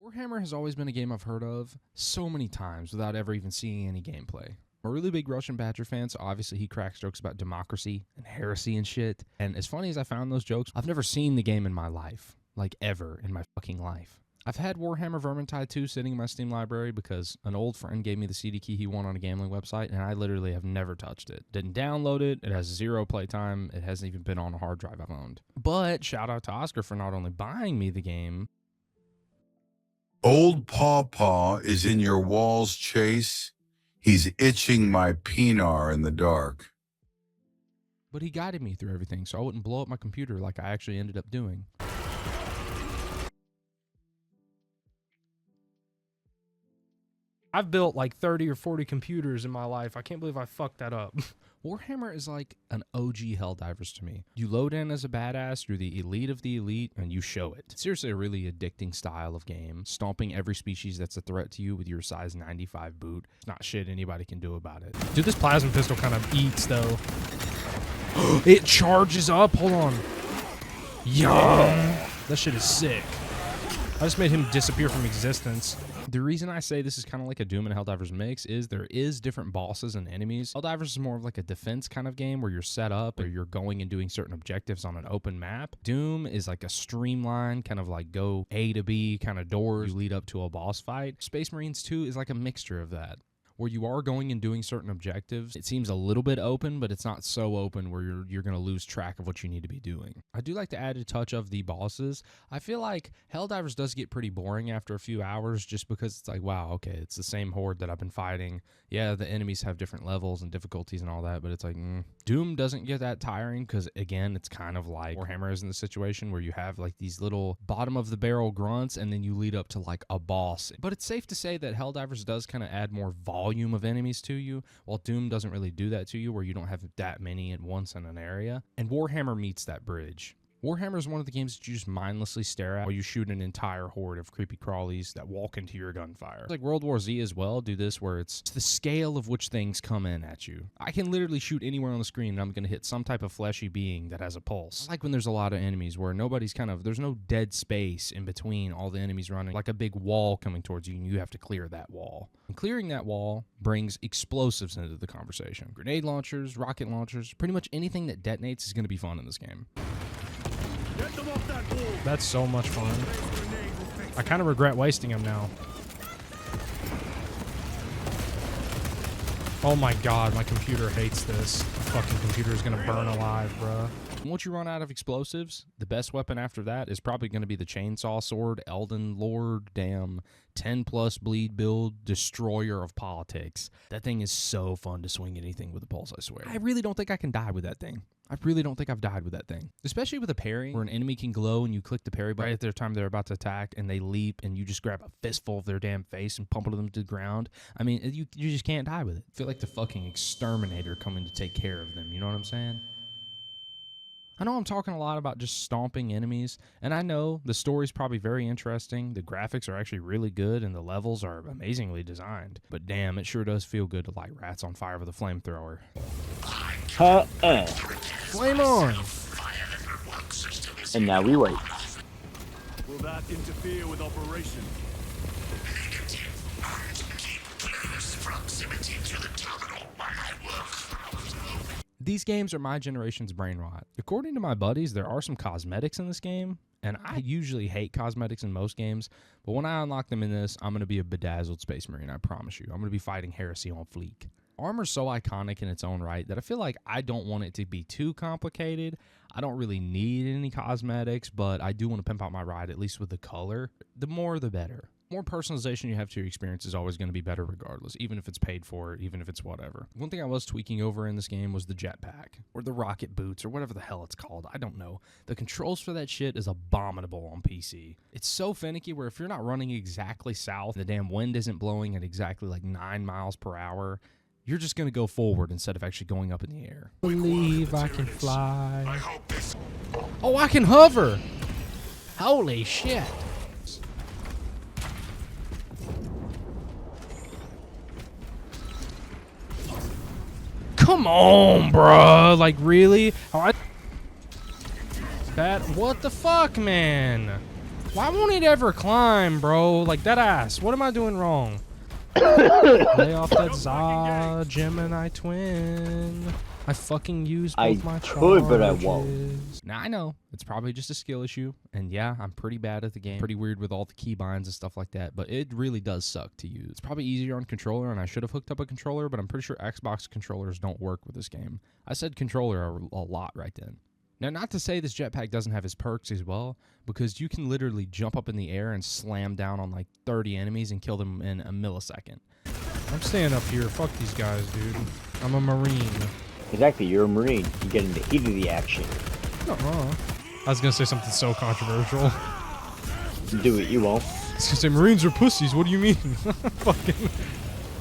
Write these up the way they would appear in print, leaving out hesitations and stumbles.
Warhammer has always been a game I've heard of so many times without ever even seeing any gameplay. I'm a really big Russian Badger fan, so obviously he cracks jokes about democracy and heresy and shit. And as funny as I found those jokes, I've never seen the game in my life. Like, ever in my fucking life. I've had Warhammer Vermintide 2 sitting in my Steam library because an old friend gave me the CD key he won on a gambling website, and I literally have never touched it. Didn't download it. It has 0 playtime. It hasn't even been on a hard drive I've owned. But shout out to Oscar for not only buying me the game. Old Pawpaw is in your walls, Chase. He's itching my peenar in the dark. But he guided me through everything so I wouldn't blow up my computer like I actually ended up doing. I've built like 30 or 40 computers in my life. I can't believe I fucked that up. Warhammer is like an OG Helldivers to me. You load in as a badass, you're the elite of the elite, and you show it. It's seriously a really addicting style of game, stomping every species that's a threat to you with your size 95 boot. It's not shit anybody can do about it. Dude, this plasma pistol kind of eats, though. It charges up. Hold on. Yum. That shit is sick. I just made him disappear from existence. The reason I say this is kind of like a Doom and Helldivers mix is there is different bosses and enemies. Helldivers is more of like a defense kind of game where you're set up or you're going and doing certain objectives on an open map. Doom is like a streamlined kind of like go A to B kind of doors. You lead up to a boss fight. Space Marines 2 is like a mixture of that, where you are going and doing certain objectives. It seems a little bit open, but it's not so open where you're going to lose track of what you need to be doing. I do like to add a touch of the bosses. I feel like Helldivers does get pretty boring after a few hours just because it's like, wow, okay, it's the same horde that I've been fighting. Yeah, the enemies have different levels and difficulties and all that, but it's like, Doom doesn't get that tiring because, again, it's kind of like Warhammer is in the situation where you have like these little bottom-of-the-barrel grunts and then you lead up to like a boss. But it's safe to say that Helldivers does kind of add more volume of enemies to you, while Doom doesn't really do that to you where you don't have that many at once in an area. And Warhammer meets that bridge. Warhammer is one of the games that you just mindlessly stare at while you shoot an entire horde of creepy crawlies that walk into your gunfire. Like World War Z as well do this, where it's the scale of which things come in at you. I can literally shoot anywhere on the screen and I'm going to hit some type of fleshy being that has a pulse. I like when there's a lot of enemies where there's no dead space in between all the enemies running, like a big wall coming towards you and you have to clear that wall. And clearing that wall brings explosives into the conversation. Grenade launchers, rocket launchers, pretty much anything that detonates is going to be fun in this game. That's so much fun. I kind of regret wasting them now. Oh my god, my computer hates this. My fucking computer is gonna burn alive, bruh. Once you run out of explosives, the best weapon after that is probably going to be the chainsaw sword, Elden Lord, 10+ bleed build, destroyer of politics. That thing is so fun to swing anything with a pulse, I swear. I really don't think I can die with that thing. I really don't think I've died with that thing. Especially with a parry, where an enemy can glow and you click the parry button right at the time they're about to attack and they leap and you just grab a fistful of their damn face and pummel them to the ground. I mean, you just can't die with it. I feel like the fucking exterminator coming to take care of them, you know what I'm saying? I know I'm talking a lot about just stomping enemies, and I know the story's probably very interesting, the graphics are actually really good, and the levels are amazingly designed. But damn, it sure does feel good to light rats on fire with a flamethrower. Flame on! And now we wait. Will that interfere with operation? Keep close proximity to the terminal while I work. These games are my generation's brain rot. According to my buddies, there are some cosmetics in this game, and I usually hate cosmetics in most games, but when I unlock them in this, I'm going to be a bedazzled Space Marine, I promise you. I'm going to be fighting heresy on fleek. Armor's so iconic in its own right that I feel like I don't want it to be too complicated. I don't really need any cosmetics, but I do want to pimp out my ride, at least with the color. The more, the better. More personalization you have to your experience is always going to be better regardless, even if it's paid for, even if it's whatever. One thing I was tweaking over in this game was the jetpack, or the rocket boots, or whatever the hell it's called. I don't know. The controls for that shit is abominable on PC. It's so finicky where if you're not running exactly south, the damn wind isn't blowing at exactly like 9 miles per hour, you're just going to go forward instead of actually going up in the air. Believe I can fly. Oh, I can hover! Holy shit! Come on, bruh. Like, really? That, what the fuck, man? Why won't it ever climb, bro? Like, that ass. What am I doing wrong? Lay off that Za Gemini twin. I fucking use both my charges. could, but I won't. Now, I know it's probably just a skill issue, and yeah, I'm pretty bad at the game. Pretty weird with all the keybinds and stuff like that, but it really does suck to use. It's probably easier on controller, and I should have hooked up a controller, but I'm pretty sure Xbox controllers don't work with this game. I said controller a lot right then. Now, not to say this jetpack doesn't have his perks as well, because you can literally jump up in the air and slam down on like 30 enemies and kill them in a millisecond. I'm staying up here. Fuck these guys, dude. I'm a Marine. Exactly, you're a Marine. You get in the heat of the action. I was gonna say something so controversial. Do it, you won't. I was gonna say Marines are pussies. What do you mean? Fucking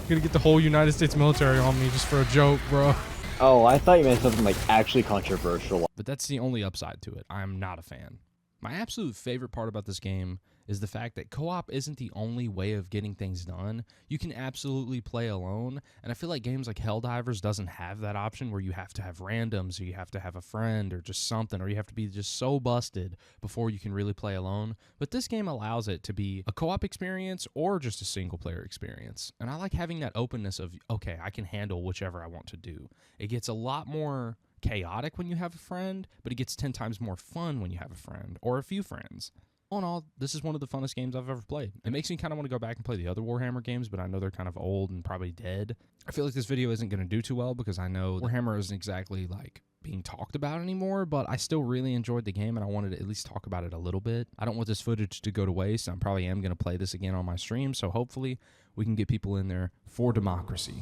gonna get the whole United States military on me just for a joke, bro. Oh, I thought you meant something like actually controversial. But that's the only upside to it. I'm not a fan. My absolute favorite part about this game is the fact that co-op isn't the only way of getting things done. You can absolutely play alone, and I feel like games like Helldivers doesn't have that option where you have to have randoms, or you have to have a friend, or just something, or you have to be just so busted before you can really play alone. But this game allows it to be a co-op experience or just a single-player experience. And I like having that openness of, okay, I can handle whichever I want to do. It gets a lot more chaotic when you have a friend, but it gets 10 times more fun when you have a friend or a few friends. All in all, this is one of the funnest games I've ever played. It makes me kind of want to go back and play the other Warhammer games, but I know they're kind of old and probably dead. I feel like this video isn't going to do too well because I know Warhammer isn't exactly like being talked about anymore, but I still really enjoyed the game and I wanted to at least talk about it a little bit. I don't want this footage to go to waste. I probably am going to play this again on my stream, so hopefully we can get people in there for democracy.